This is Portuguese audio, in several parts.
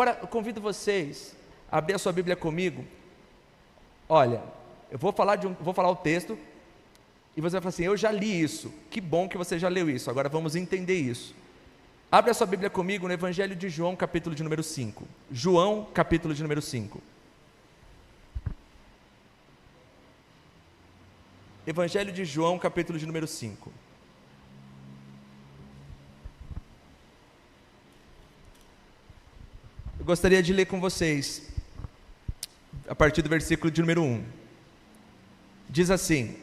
Agora, eu convido vocês a abrir a sua Bíblia comigo. Olha, eu vou falar o texto, e você vai falar assim: eu já li isso. Que bom que você já leu isso, agora vamos entender isso. Abre a sua Bíblia comigo no Evangelho de João, capítulo de número 5. João, capítulo de número 5. Evangelho de João, capítulo de número 5. Eu gostaria de ler com vocês, a partir do versículo de número 1. Diz assim: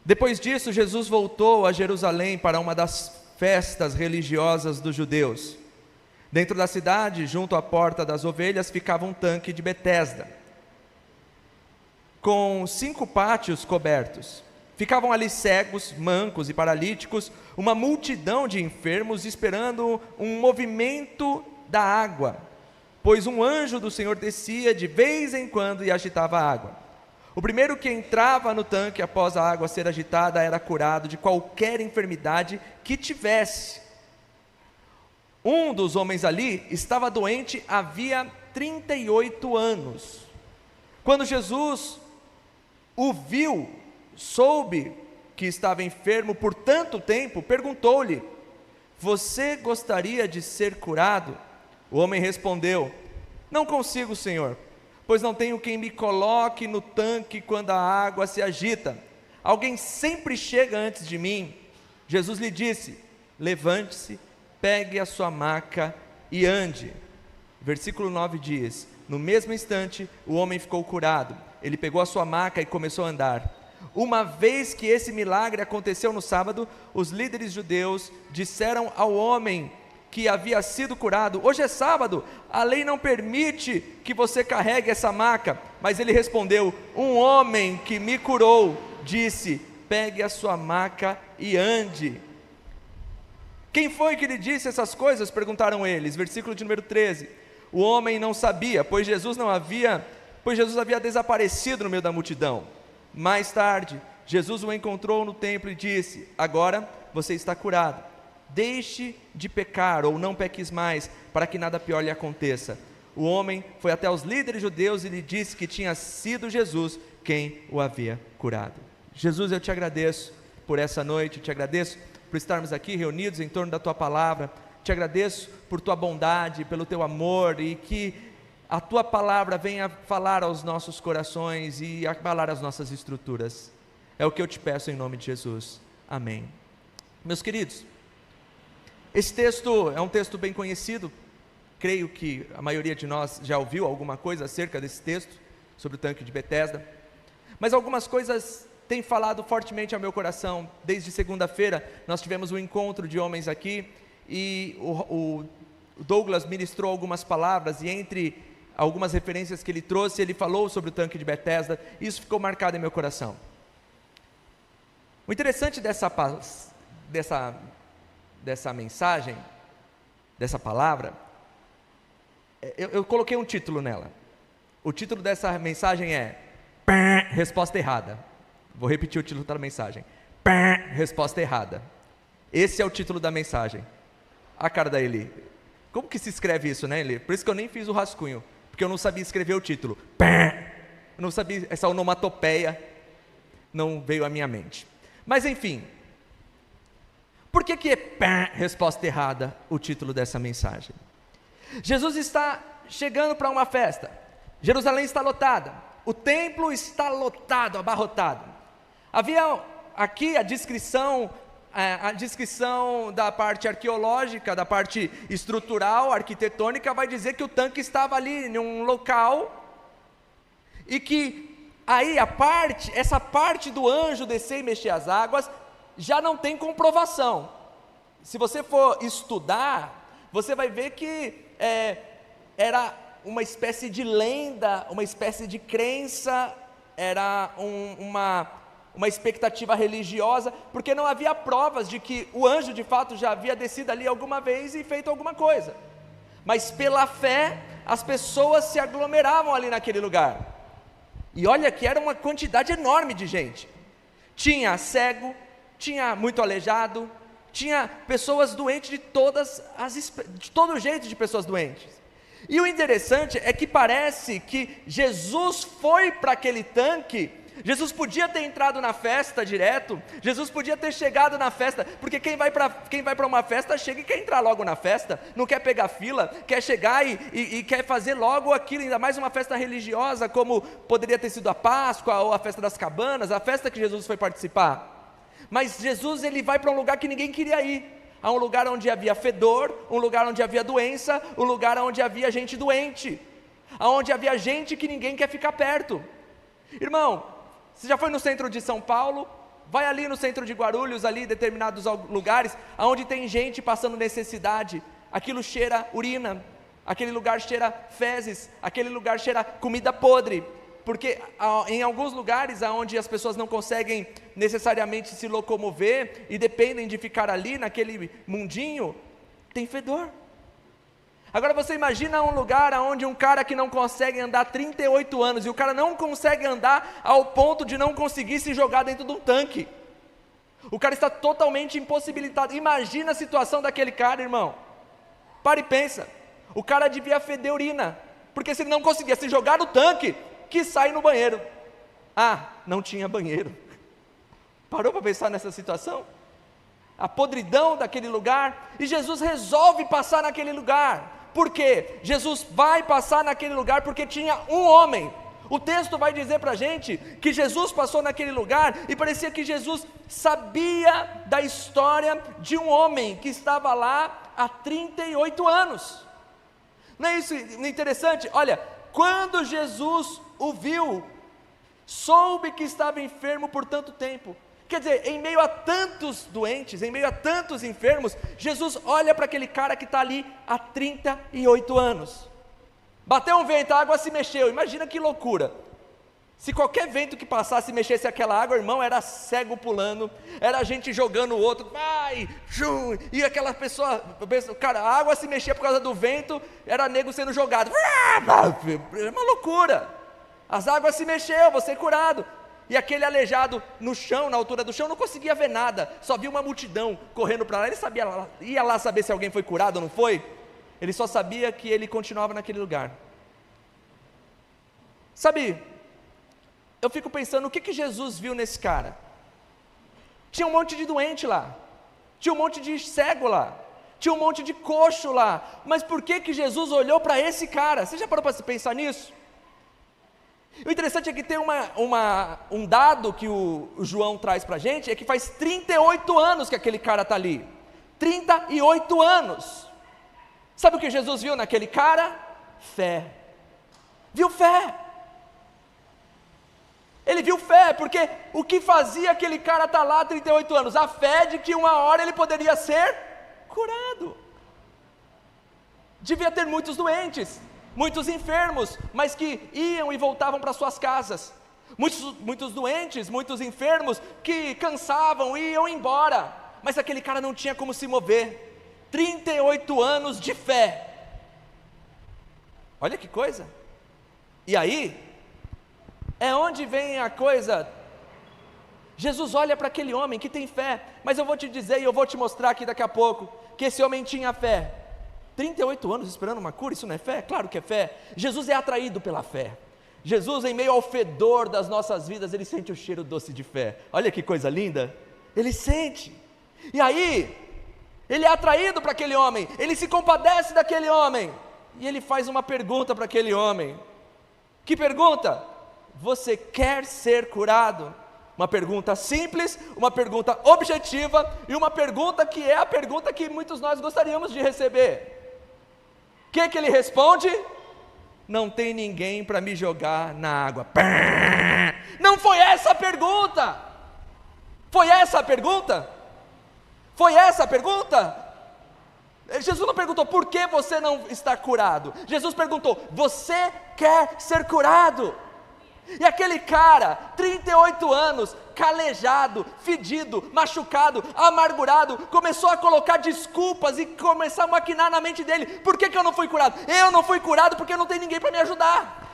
Depois disso, Jesus voltou a Jerusalém para uma das festas religiosas dos judeus. Dentro da cidade, junto à porta das ovelhas, ficava um tanque de Betesda, com 5 pátios cobertos. Ficavam ali cegos, mancos e paralíticos, uma multidão de enfermos esperando um movimento da água, pois um anjo do Senhor descia de vez em quando e agitava a água. O primeiro que entrava no tanque após a água ser agitada era curado de qualquer enfermidade que tivesse. Um dos homens ali estava doente havia 38 anos. Quando Jesus o viu, soube que estava enfermo por tanto tempo, perguntou-lhe: Você gostaria de ser curado? O homem respondeu: Não consigo, Senhor, pois não tenho quem me coloque no tanque quando a água se agita. Alguém sempre chega antes de mim. Jesus lhe disse: Levante-se, pegue a sua maca e ande. Versículo 9 diz: No mesmo instante, o homem ficou curado. Ele pegou a sua maca e começou a andar. Uma vez que esse milagre aconteceu no sábado, os líderes judeus disseram ao homem que havia sido curado: Hoje é sábado, a lei não permite que você carregue essa maca. Mas ele respondeu: Um homem que me curou disse: Pegue a sua maca e ande. Quem foi que lhe disse essas coisas? Perguntaram eles. Versículo de número 13. O homem não sabia, pois Jesus havia desaparecido no meio da multidão. Mais tarde, Jesus o encontrou no templo e disse: Agora você está curado. Deixe de pecar, ou não peques mais, para que nada pior lhe aconteça. O homem foi até os líderes judeus e lhe disse que tinha sido Jesus quem o havia curado. Jesus, eu te agradeço por essa noite, te agradeço por estarmos aqui reunidos em torno da tua palavra, te agradeço por tua bondade, pelo teu amor, e que a tua palavra venha falar aos nossos corações e abalar as nossas estruturas. É o que eu te peço em nome de Jesus. Amém. Meus queridos, esse texto é um texto bem conhecido. Creio que a maioria de nós já ouviu alguma coisa acerca desse texto, sobre o tanque de Betesda. Mas algumas coisas têm falado fortemente ao meu coração. Desde segunda-feira nós tivemos um encontro de homens aqui, e o Douglas ministrou algumas palavras, e entre algumas referências que ele trouxe, ele falou sobre o tanque de Betesda, e isso ficou marcado em meu coração. O interessante dessa mensagem, dessa palavra, eu coloquei um título nela. O título dessa mensagem é Resposta Errada. Vou repetir o título da mensagem: Resposta Errada. Esse é o título da mensagem. A cara da Eli. Como que se escreve isso, né, Eli? Por isso que eu nem fiz o rascunho, porque eu não sabia escrever o título. Eu não sabia, essa onomatopeia não veio à minha mente. Mas enfim, por que é resposta errada o título dessa mensagem? Jesus está chegando para uma festa. Jerusalém está lotada. O templo está lotado, abarrotado. Havia aqui a descrição da parte arqueológica, da parte estrutural, arquitetônica, vai dizer que o tanque estava ali em um local, e que aí essa parte do anjo descer e mexer as águas já não tem comprovação. Se você for estudar, você vai ver que era uma espécie de lenda, uma espécie de crença, era uma expectativa religiosa, porque não havia provas de que o anjo de fato já havia descido ali alguma vez e feito alguma coisa. Mas pela fé, as pessoas se aglomeravam ali naquele lugar. E olha que era uma quantidade enorme de gente. Tinha cego, tinha muito aleijado, tinha pessoas doentes de todo jeito de pessoas doentes. E o interessante é que parece que Jesus foi para aquele tanque. Jesus podia ter entrado na festa direto, Jesus podia ter chegado na festa, porque quem vai para uma festa chega e quer entrar logo na festa, não quer pegar fila, quer chegar e quer fazer logo aquilo, ainda mais uma festa religiosa, como poderia ter sido a Páscoa ou a festa das cabanas, a festa que Jesus foi participar. Mas Jesus, ele vai para um lugar que ninguém queria ir, a um lugar onde havia fedor, um lugar onde havia doença, um lugar onde havia gente doente, onde havia gente que ninguém quer ficar perto. Irmão, você já foi no centro de São Paulo? Vai ali no centro de Guarulhos, ali em determinados lugares, onde tem gente passando necessidade, aquilo cheira urina, aquele lugar cheira fezes, aquele lugar cheira comida podre, porque em alguns lugares onde as pessoas não conseguem necessariamente se locomover e dependem de ficar ali naquele mundinho, tem fedor. Agora você imagina um lugar onde um cara que não consegue andar 38 anos, e o cara não consegue andar ao ponto de não conseguir se jogar dentro de um tanque. O cara está totalmente impossibilitado. Imagina a situação daquele cara, irmão. Para e pensa. O cara devia feder urina, porque se ele não conseguia se jogar no tanque, que sai no banheiro. Ah, não tinha banheiro. Parou para pensar nessa situação? A podridão daquele lugar, e Jesus resolve passar naquele lugar. Por quê? Jesus vai passar naquele lugar porque tinha um homem. O texto vai dizer para a gente que Jesus passou naquele lugar e parecia que Jesus sabia da história de um homem que estava lá há 38 anos. Não é isso interessante? Olha, quando Jesus o viu, soube que estava enfermo por tanto tempo. Quer dizer, em meio a tantos doentes, em meio a tantos enfermos, Jesus olha para aquele cara que está ali há 38 anos. Bateu um vento, a água se mexeu, imagina que loucura. Se qualquer vento que passasse e mexesse aquela água, irmão, era cego pulando, era gente jogando o outro, vai, e aquela pessoa, cara, a água se mexia por causa do vento, era nego sendo jogado, é uma loucura. As águas se mexeu, você curado. E aquele aleijado no chão, na altura do chão, não conseguia ver nada, só via uma multidão correndo para lá. Ele ia lá saber se alguém foi curado ou não foi. Ele só sabia que ele continuava naquele lugar. Sabe, eu fico pensando, o que Jesus viu nesse cara? Tinha um monte de doente lá, tinha um monte de cego lá, tinha um monte de coxo lá, mas por que Jesus olhou para esse cara? Você já parou para pensar nisso? O interessante é que tem um dado que o João traz para a gente, é que faz 38 anos que aquele cara está ali, 38 anos, sabe o que Jesus viu naquele cara? Fé, viu fé, ele viu fé, porque o que fazia aquele cara estar lá há 38 anos? A fé de que uma hora ele poderia ser curado. Devia ter muitos doentes, muitos enfermos, mas que iam e voltavam para suas casas, muitos doentes, muitos enfermos, que cansavam e iam embora, mas aquele cara não tinha como se mover. 38 anos de fé, olha que coisa. E aí, é onde vem a coisa. Jesus olha para aquele homem que tem fé, mas eu vou te dizer e eu vou te mostrar aqui daqui a pouco, que esse homem tinha fé. 38 anos esperando uma cura, isso não é fé? Claro que é fé. Jesus é atraído pela fé. Jesus, em meio ao fedor das nossas vidas, ele sente o cheiro doce de fé. Olha que coisa linda, ele sente. E aí, ele é atraído para aquele homem, ele se compadece daquele homem, e ele faz uma pergunta para aquele homem. Que pergunta? Você quer ser curado? Uma pergunta simples, uma pergunta objetiva, e uma pergunta que é a pergunta que muitos de nós gostaríamos de receber. O que ele responde? Não tem ninguém para me jogar na água. Não foi essa a pergunta. Foi essa a pergunta? Foi essa a pergunta? Jesus não perguntou por que você não está curado. Jesus perguntou, você quer ser curado? E aquele cara, 38 anos, calejado, fedido, machucado, amargurado, começou a colocar desculpas e começar a maquinar na mente dele. Por que eu não fui curado? Eu não fui curado porque não tem ninguém para me ajudar.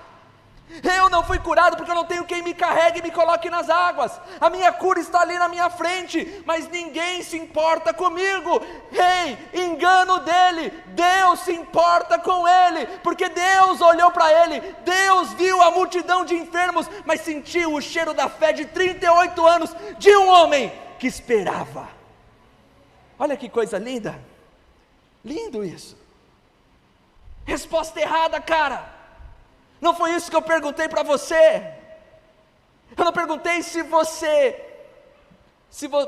Eu não fui curado porque eu não tenho quem me carregue e me coloque nas águas. A minha cura está ali na minha frente, mas ninguém se importa comigo. Ei, engano dele. Deus se importa com ele, porque Deus olhou para ele. Deus viu a multidão de enfermos, mas sentiu o cheiro da fé de 38 anos de um homem que esperava. Olha que coisa linda. Lindo isso. Resposta errada, cara. Não foi isso que eu perguntei para você. Eu não perguntei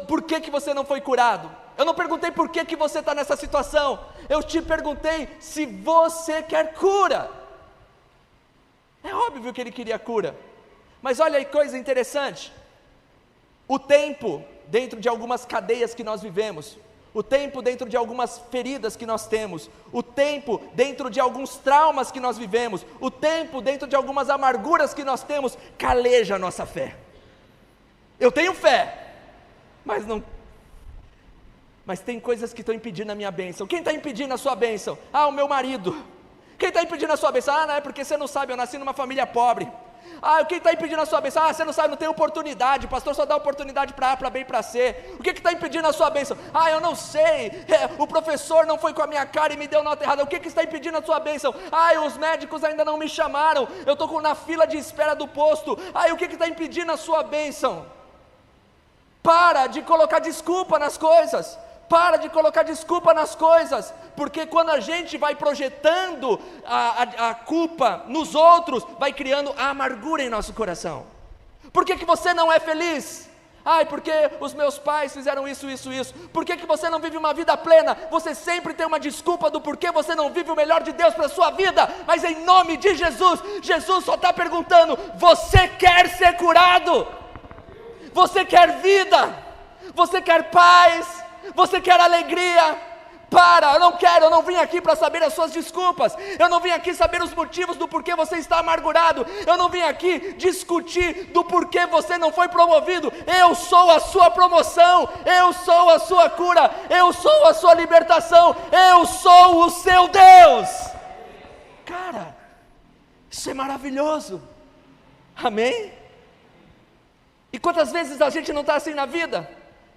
por que você não foi curado. Eu não perguntei por que você está nessa situação. Eu te perguntei se você quer cura. É óbvio que ele queria cura. Mas olha aí coisa interessante. O tempo dentro de algumas cadeias que nós vivemos, o tempo dentro de algumas feridas que nós temos, o tempo dentro de alguns traumas que nós vivemos, o tempo dentro de algumas amarguras que nós temos, caleja a nossa fé. Eu tenho fé, mas tem coisas que estão impedindo a minha bênção. Quem está impedindo a sua bênção? O meu marido. Quem está impedindo a sua bênção? Não é porque você não sabe, eu nasci numa família pobre. Quem está impedindo a sua bênção? Você não sabe, não tem oportunidade, o pastor só dá oportunidade para A, para B e para C. O que está impedindo a sua bênção? Eu não sei, o professor não foi com a minha cara e me deu nota errada. O que está impedindo a sua bênção? Os médicos ainda não me chamaram, eu estou na fila de espera do posto. O que está impedindo a sua bênção? Para de colocar desculpa nas coisas. Para de colocar desculpa nas coisas, porque quando a gente vai projetando a culpa nos outros, vai criando a amargura em nosso coração. Por que você não é feliz? Porque os meus pais fizeram isso. Por que você não vive uma vida plena? Você sempre tem uma desculpa do porquê você não vive o melhor de Deus para a sua vida, mas em nome de Jesus, Jesus só está perguntando: você quer ser curado? Você quer vida? Você quer paz? Você quer alegria? Eu não vim aqui para saber as suas desculpas, eu não vim aqui saber os motivos do porquê você está amargurado, eu não vim aqui discutir do porquê você não foi promovido. Eu sou a sua promoção, eu sou a sua cura, eu sou a sua libertação, eu sou o seu Deus. Cara, isso é maravilhoso, amém? E quantas vezes a gente não está assim na vida?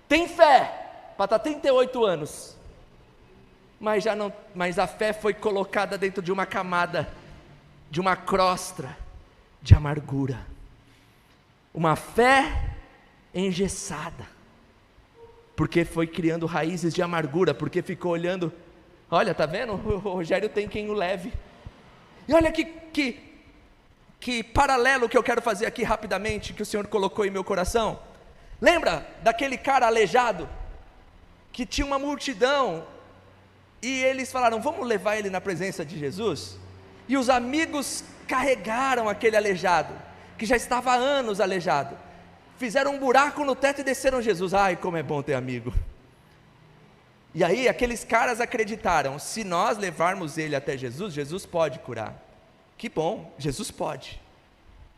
Tem fé para estar 38 anos, mas a fé foi colocada dentro de uma camada, de uma crosta de amargura, uma fé engessada, porque foi criando raízes de amargura, porque ficou olhando, olha, tá vendo, o Rogério tem quem o leve, e olha que paralelo que eu quero fazer aqui rapidamente, que o Senhor colocou em meu coração. Lembra daquele cara aleijado, que tinha uma multidão, e eles falaram: vamos levar ele na presença de Jesus? E os amigos carregaram aquele aleijado, que já estava há anos aleijado, fizeram um buraco no teto e desceram Jesus. Como é bom ter amigo. E aí aqueles caras acreditaram: se nós levarmos ele até Jesus, Jesus pode curar. Que bom, Jesus pode.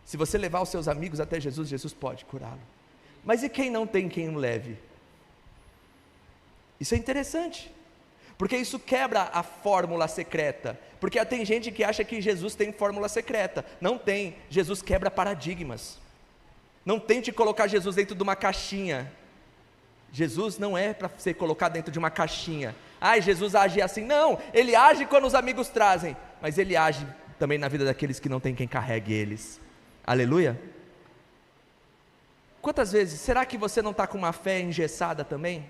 Se você levar os seus amigos até Jesus, Jesus pode curá-lo. Mas e quem não tem quem o leve? Isso é interessante, porque isso quebra a fórmula secreta, porque tem gente que acha que Jesus tem fórmula secreta. Não tem. Jesus quebra paradigmas. Não tente colocar Jesus dentro de uma caixinha. Jesus não é para ser colocado dentro de uma caixinha. Jesus age assim. Não, ele age quando os amigos trazem, mas ele age também na vida daqueles que não tem quem carregue eles. Aleluia. Quantas vezes, será que você não está com uma fé engessada também?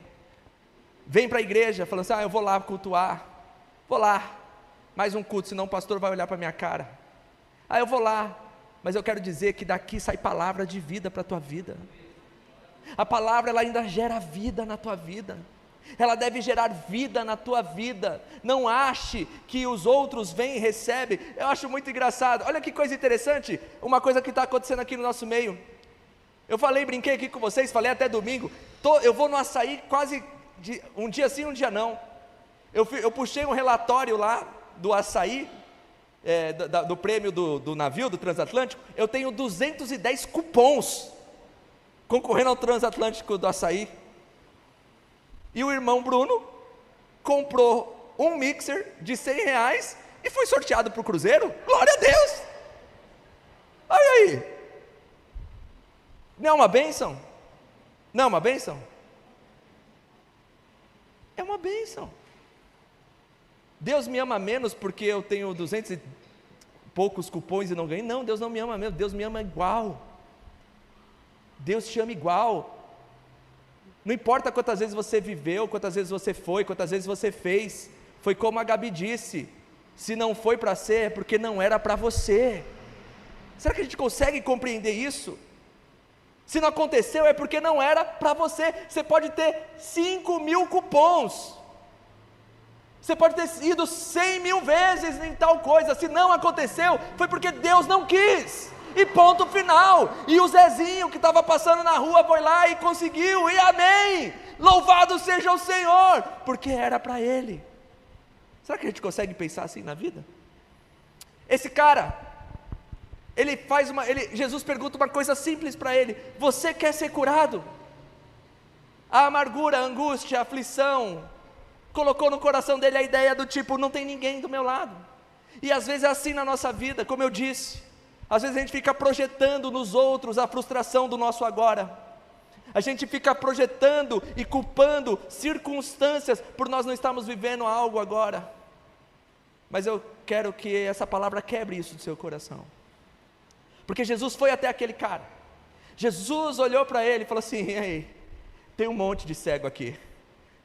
Vem para a igreja falando assim: eu vou lá cultuar, vou lá, mais um culto, senão o pastor vai olhar para a minha cara. Eu vou lá, mas eu quero dizer que daqui sai palavra de vida para a tua vida. A palavra, ela ainda gera vida na tua vida, ela deve gerar vida na tua vida. Não ache que os outros vêm e recebem. Eu acho muito engraçado, olha que coisa interessante, uma coisa que está acontecendo aqui no nosso meio. Eu brinquei aqui com vocês, falei até domingo, eu vou no açaí quase um dia sim, um dia não. Eu puxei um relatório lá do açaí, do prêmio do navio, do transatlântico. Eu tenho 210 cupons concorrendo ao transatlântico do açaí. E o irmão Bruno comprou um mixer de R$100 e foi sorteado para o cruzeiro. Glória a Deus! Olha aí. Não é uma bênção? Não é uma bênção? É uma bênção. Deus me ama menos porque eu tenho 200 e poucos cupons e não ganhei? Não, Deus não me ama menos, Deus me ama igual. Deus te ama igual. Não importa quantas vezes você viveu, quantas vezes você foi, quantas vezes você fez. Foi como a Gabi disse, se não foi para ser, é porque não era para você. Será que a gente consegue compreender isso? Se não aconteceu, é porque não era para você. Você pode ter 5.000 cupons, você pode ter ido 100.000 vezes em tal coisa, se não aconteceu, foi porque Deus não quis, e ponto final. E o Zezinho que estava passando na rua foi lá e conseguiu, e amém, louvado seja o Senhor, porque era para ele. Será que a gente consegue pensar assim na vida? Esse cara, Jesus pergunta uma coisa simples para ele: você quer ser curado? A amargura, a angústia, a aflição colocou no coração dele a ideia do tipo, não tem ninguém do meu lado. E às vezes é assim na nossa vida, como eu disse, às vezes a gente fica projetando nos outros a frustração do nosso agora, a gente fica projetando e culpando circunstâncias por nós não estarmos vivendo algo agora. Mas eu quero que essa palavra quebre isso do seu coração, porque Jesus foi até aquele cara, Jesus olhou para ele e falou assim: e aí, tem um monte de cego aqui,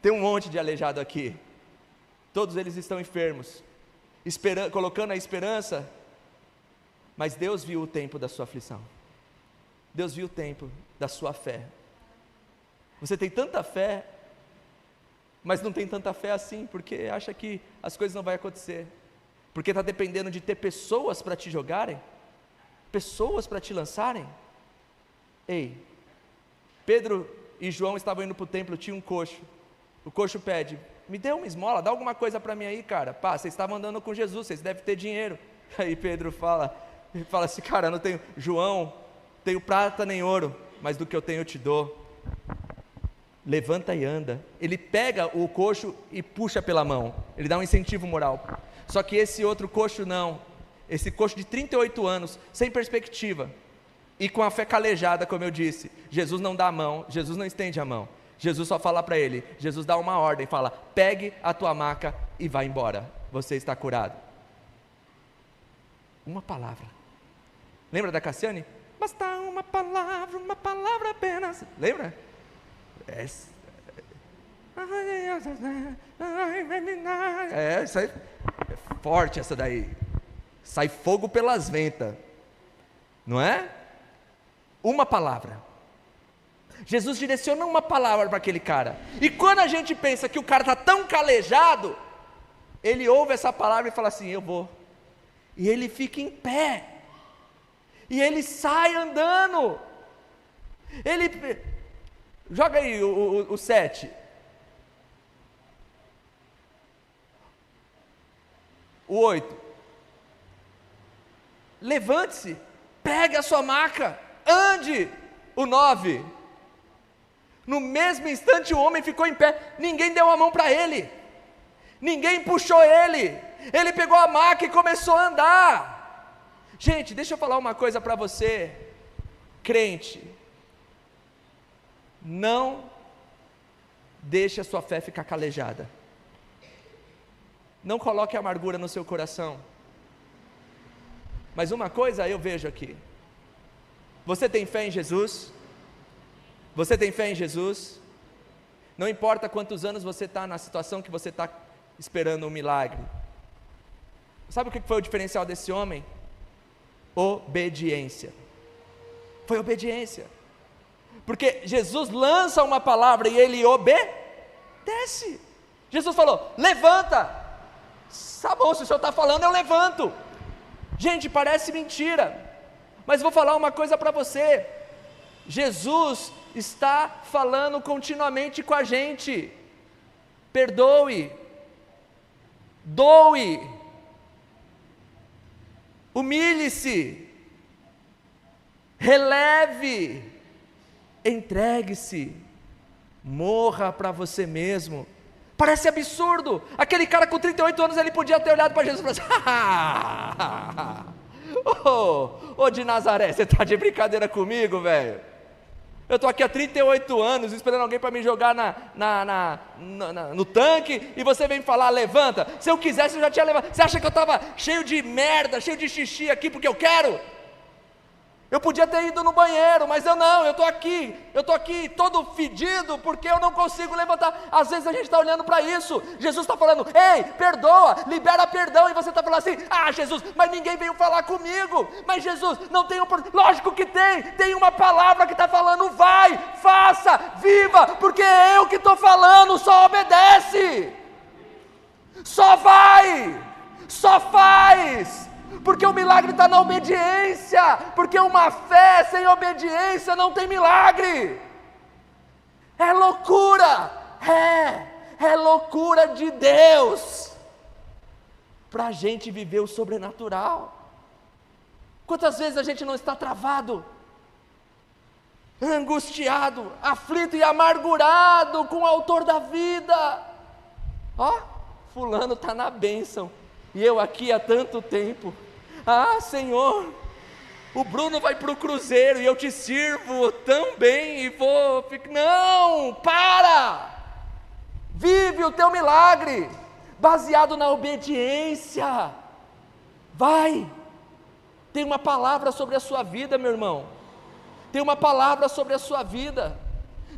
tem um monte de aleijado aqui, todos eles estão enfermos, colocando a esperança, mas Deus viu o tempo da sua aflição, Deus viu o tempo da sua fé. Você tem tanta fé, mas não tem tanta fé assim, porque acha que as coisas não vão acontecer, porque está dependendo de ter pessoas para te jogarem, pessoas para te lançarem. Ei, Pedro e João estavam indo para o templo, tinha um coxo. O coxo pede: me dê uma esmola, dá alguma coisa para mim aí, cara. Pá, vocês estavam andando com Jesus, vocês devem ter dinheiro. Aí Pedro fala assim: cara, eu não tenho, João, tenho prata nem ouro, mas do que eu tenho eu te dou. Levanta e anda. Ele pega o coxo e puxa pela mão, ele dá um incentivo moral. Só que esse outro coxo não, esse coxo de 38 anos, sem perspectiva, e com a fé calejada, como eu disse, Jesus não dá a mão, Jesus não estende a mão, Jesus só fala para ele, Jesus dá uma ordem, fala: pegue a tua maca e vá embora, você está curado. Uma palavra. Lembra da Cassiane? Basta uma palavra apenas. Lembra? Isso aí é forte, essa daí. Sai fogo pelas ventas, não é? Uma palavra. Jesus direciona uma palavra para aquele cara, e quando a gente pensa que o cara está tão calejado, ele ouve essa palavra e fala assim: eu vou, e ele fica em pé, e ele sai andando. Ele, joga aí o 7, o 8, levante-se, pegue a sua maca, ande. O 9, no mesmo instante o homem ficou em pé, ninguém deu a mão para ele, ninguém puxou ele, ele pegou a maca e começou a andar. Gente, deixa eu falar uma coisa para você, crente, não deixe a sua fé ficar calejada, não coloque amargura no seu coração. Mas uma coisa eu vejo aqui: você tem fé em Jesus? Você tem fé em Jesus? Não importa quantos anos você está na situação que você está esperando um milagre. Sabe o que foi o diferencial desse homem? Obediência. Foi obediência. Porque Jesus lança uma palavra e ele obedece. Jesus falou: levanta. Tá bom, se o senhor está falando, eu levanto. Gente, parece mentira, mas vou falar uma coisa para você: Jesus está falando continuamente com a gente. Perdoe, doe, humilhe-se, releve, entregue-se, morra para você mesmo. Parece absurdo. Aquele cara com 38 anos, ele podia ter olhado para Jesus e falado assim: Ô de Nazaré, você está de brincadeira comigo, velho? Eu estou aqui há 38 anos esperando alguém para me jogar no tanque, e você vem falar, levanta. Se eu quisesse eu já tinha levantado. Você acha que eu estava cheio de merda, cheio de xixi aqui porque eu quero? Eu podia ter ido no banheiro, mas eu estou aqui todo fedido, porque eu não consigo levantar. Às vezes a gente está olhando para isso, Jesus está falando, ei, perdoa, libera perdão, e você está falando assim, Jesus, mas ninguém veio falar comigo. Mas Jesus, não tem lógico que tem uma palavra que está falando, vai, faça, viva, porque é eu que estou falando, só obedece, só vai, só faz. Porque o milagre está na obediência, porque uma fé sem obediência não tem milagre. É loucura, é loucura de Deus, para a gente viver o sobrenatural. Quantas vezes a gente não está travado, angustiado, aflito e amargurado com o autor da vida? Fulano está na bênção, e eu aqui há tanto tempo. Senhor, o Bruno vai para o cruzeiro e eu te sirvo tão bem e vou... Não, para! Vive o teu milagre, baseado na obediência. Vai! Tem uma palavra sobre a sua vida, meu irmão. Tem uma palavra sobre a sua vida.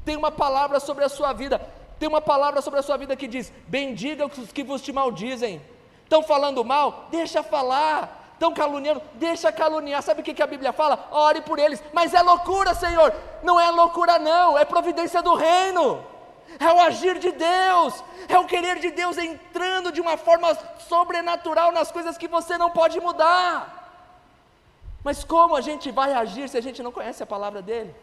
Tem uma palavra sobre a sua vida. Tem uma palavra sobre a sua vida que diz, bendiga os que vos te maldizem. Estão falando mal? Deixa falar. Estão caluniando? Deixa caluniar. Sabe o que a Bíblia fala? Ore por eles. Mas é loucura, Senhor. Não é loucura não, é providência do reino. É o agir de Deus, é o querer de Deus entrando de uma forma sobrenatural nas coisas que você não pode mudar. Mas como a gente vai agir se a gente não conhece a palavra dEle?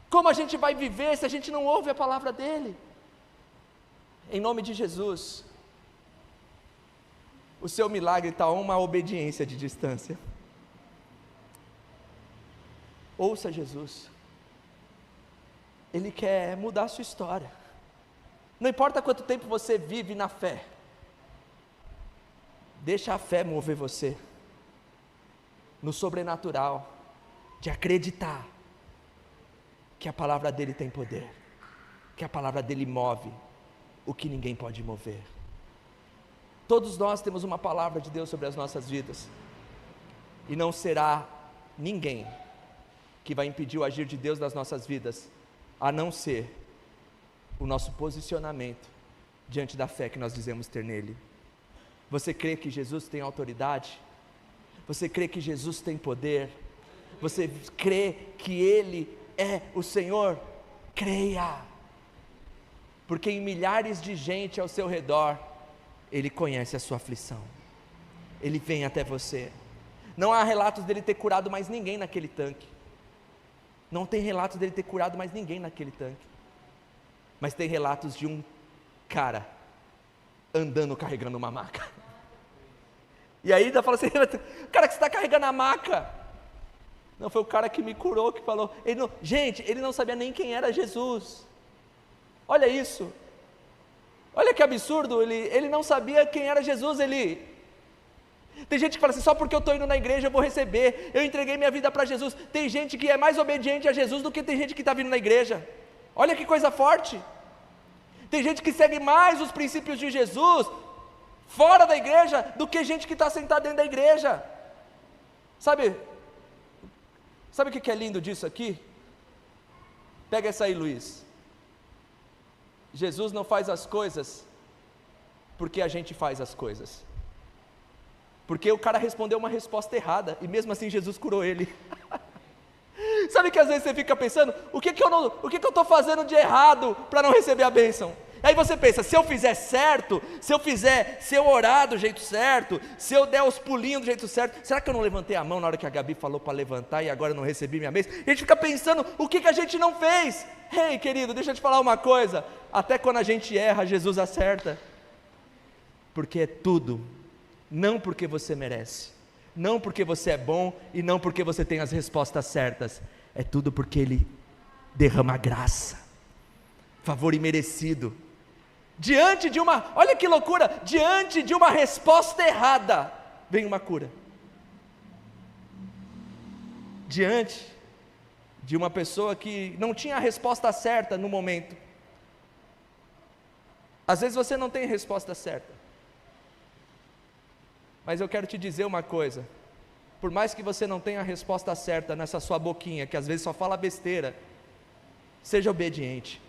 Como a gente vai viver se a gente não ouve a palavra dEle? Em nome de Jesus, o seu milagre está a uma obediência de distância. Ouça Jesus. Ele quer mudar a sua história. Não importa quanto tempo você vive na fé, deixa a fé mover você no sobrenatural, de acreditar que a palavra dele tem poder, que a palavra dele move o que ninguém pode mover. Todos nós temos uma palavra de Deus sobre as nossas vidas, e não será ninguém que vai impedir o agir de Deus nas nossas vidas, a não ser o nosso posicionamento diante da fé que nós dizemos ter nele. Você crê que Jesus tem autoridade? Você crê que Jesus tem poder? Você crê que Ele é o Senhor? Creia, porque em milhares de gente ao seu redor, Ele conhece a sua aflição, Ele vem até você. Não há relatos dele ter curado mais ninguém naquele tanque, não tem relatos dele ter curado mais ninguém naquele tanque, mas tem relatos de um cara andando carregando uma maca. E aí ainda fala assim, cara, que você está carregando a maca? Não, foi o cara que me curou, que falou. Gente, ele não sabia nem quem era Jesus. Olha isso, olha que absurdo, ele não sabia quem era Jesus. Tem gente que fala assim, só porque eu estou indo na igreja eu vou receber, eu entreguei minha vida para Jesus. Tem gente que é mais obediente a Jesus do que tem gente que está vindo na igreja. Olha que coisa forte. Tem gente que segue mais os princípios de Jesus fora da igreja do que gente que está sentada dentro da igreja. Sabe o que é lindo disso aqui? Pega essa aí, Luiz. Jesus não faz as coisas porque a gente faz as coisas, porque o cara respondeu uma resposta errada, e mesmo assim Jesus curou ele. Sabe que às vezes você fica pensando, o que eu estou fazendo de errado para não receber a bênção? Aí você pensa, se eu fizer certo, se eu orar do jeito certo, se eu der os pulinhos do jeito certo, será que eu não levantei a mão na hora que a Gabi falou para levantar e agora eu não recebi minha bênção? E a gente fica pensando, o que a gente não fez? Ei, querido, deixa eu te falar uma coisa, até quando a gente erra, Jesus acerta, porque é tudo, não porque você merece, não porque você é bom, e não porque você tem as respostas certas, é tudo porque Ele derrama graça, favor imerecido, diante de uma, olha que loucura, diante de uma resposta errada, vem uma cura. diante de uma pessoa que não tinha a resposta certa no momento. Às vezes você não tem a resposta certa, mas eu quero te dizer uma coisa: por mais que você não tenha a resposta certa nessa sua boquinha, que às vezes só fala besteira, seja obediente,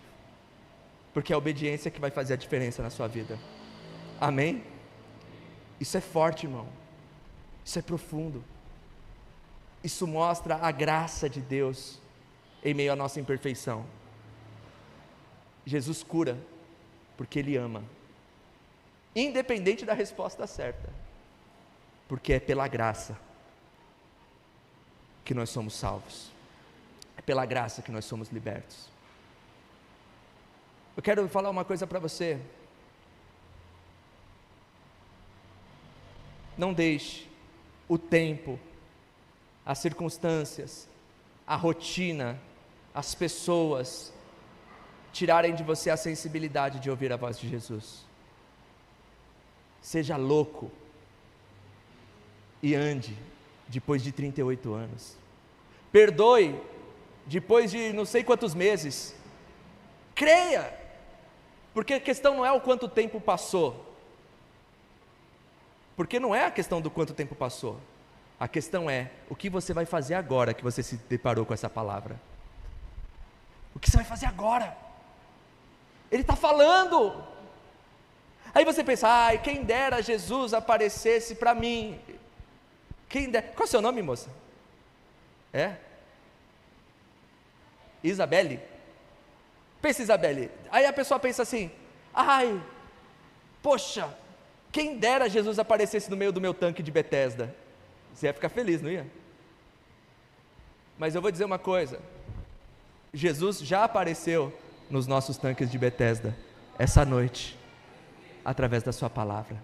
porque é a obediência que vai fazer a diferença na sua vida. Amém? Isso é forte, irmão. Isso é profundo. Isso mostra a graça de Deus em meio à nossa imperfeição. Jesus cura porque Ele ama, independente da resposta certa, porque é pela graça que nós somos salvos, é pela graça que nós somos libertos. Eu quero falar uma coisa para você: não deixe o tempo, as circunstâncias, a rotina, as pessoas tirarem de você a sensibilidade de ouvir a voz de Jesus. Seja louco e ande depois de 38 anos. Perdoe depois de não sei quantos meses. Creia, porque a questão não é o quanto tempo passou. Porque não é a questão do quanto tempo passou. A questão é o que você vai fazer agora que você se deparou com essa palavra. O que você vai fazer agora? Ele está falando. Aí você pensa: ai, quem dera Jesus aparecesse para mim. Quem dera. Qual é o seu nome, moça? É? Isabelle? Pensa, Isabelle. Aí a pessoa pensa assim: ai, poxa, quem dera Jesus aparecesse no meio do meu tanque de Betesda. Você ia ficar feliz, não ia? Mas eu vou dizer uma coisa: Jesus já apareceu nos nossos tanques de Betesda essa noite, através da sua palavra,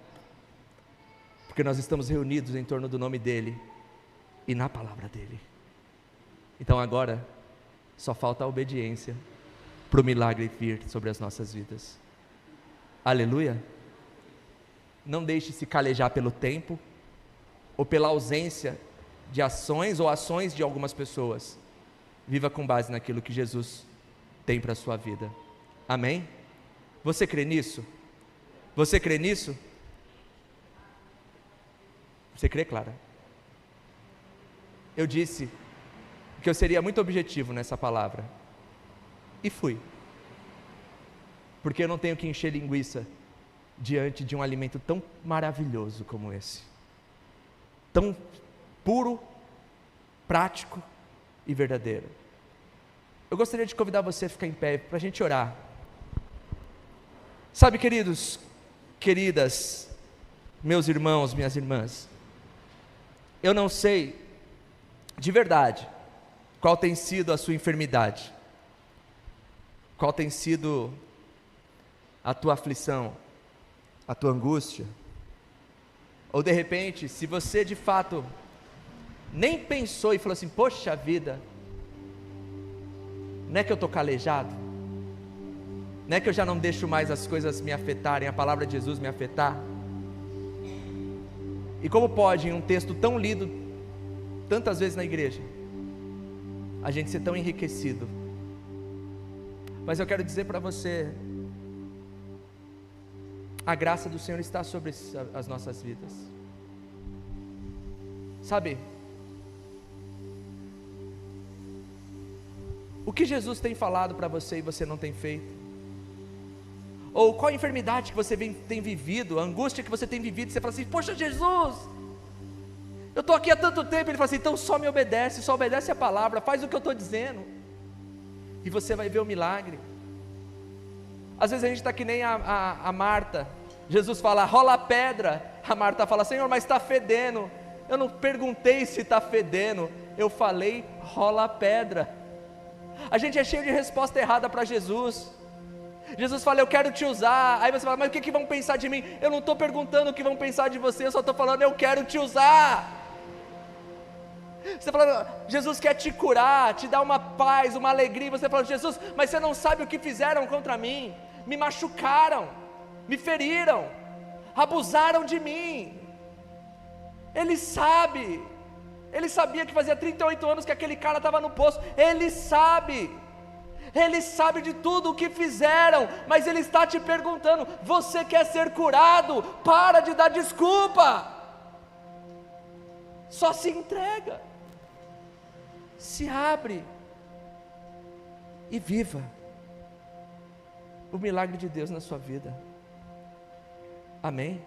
porque nós estamos reunidos em torno do nome dEle e na palavra dEle. Então agora só falta a obediência para o milagre vir sobre as nossas vidas. Aleluia. Não deixe se calejar pelo tempo, ou pela ausência de ações, ou ações de algumas pessoas. Viva com base naquilo que Jesus tem para a sua vida. Amém? Você crê nisso? Você crê nisso? Você crê, Clara? Eu disse que eu seria muito objetivo nessa palavra, e fui, porque eu não tenho que encher linguiça diante de um alimento tão maravilhoso como esse, tão puro, prático e verdadeiro. Eu gostaria de convidar você a ficar em pé para a gente orar. Sabe, queridos, queridas, meus irmãos, minhas irmãs, eu não sei de verdade qual tem sido a sua enfermidade, qual tem sido a tua aflição, a tua angústia, ou de repente, se você de fato nem pensou e falou assim: poxa vida, não é que eu estou calejado, não é que eu já não deixo mais as coisas me afetarem, a palavra de Jesus me afetar. E como pode, em um texto tão lido tantas vezes na igreja, a gente ser tão enriquecido? Mas eu quero dizer para você: a graça do Senhor está sobre as nossas vidas. Sabe, o que Jesus tem falado para você e você não tem feito? Ou qual a enfermidade que você tem vivido, a angústia que você tem vivido? Você fala assim: poxa, Jesus, eu estou aqui há tanto tempo. Ele fala assim: então só me obedece, só obedece a palavra, faz o que eu estou dizendo, e você vai ver o milagre. Às vezes a gente está que nem a Marta. Jesus fala: rola a pedra. A Marta fala: Senhor, mas está fedendo. Eu não perguntei se está fedendo, eu falei: rola a pedra. A gente é cheio de resposta errada para Jesus. Jesus fala: eu quero te usar. Aí você fala: mas o que vão pensar de mim? Eu não estou perguntando o que vão pensar de você, eu só estou falando: eu quero te usar. Você fala: Jesus quer te curar, te dar uma paz, uma alegria. Você fala: Jesus, mas você não sabe o que fizeram contra mim, me machucaram, me feriram, abusaram de mim. Ele sabe, Ele sabia que fazia 38 anos que aquele cara estava no poço. Ele sabe de tudo o que fizeram, mas Ele está te perguntando: você quer ser curado? Para de dar desculpa, só se entrega, se abre e viva o milagre de Deus na sua vida. Amém?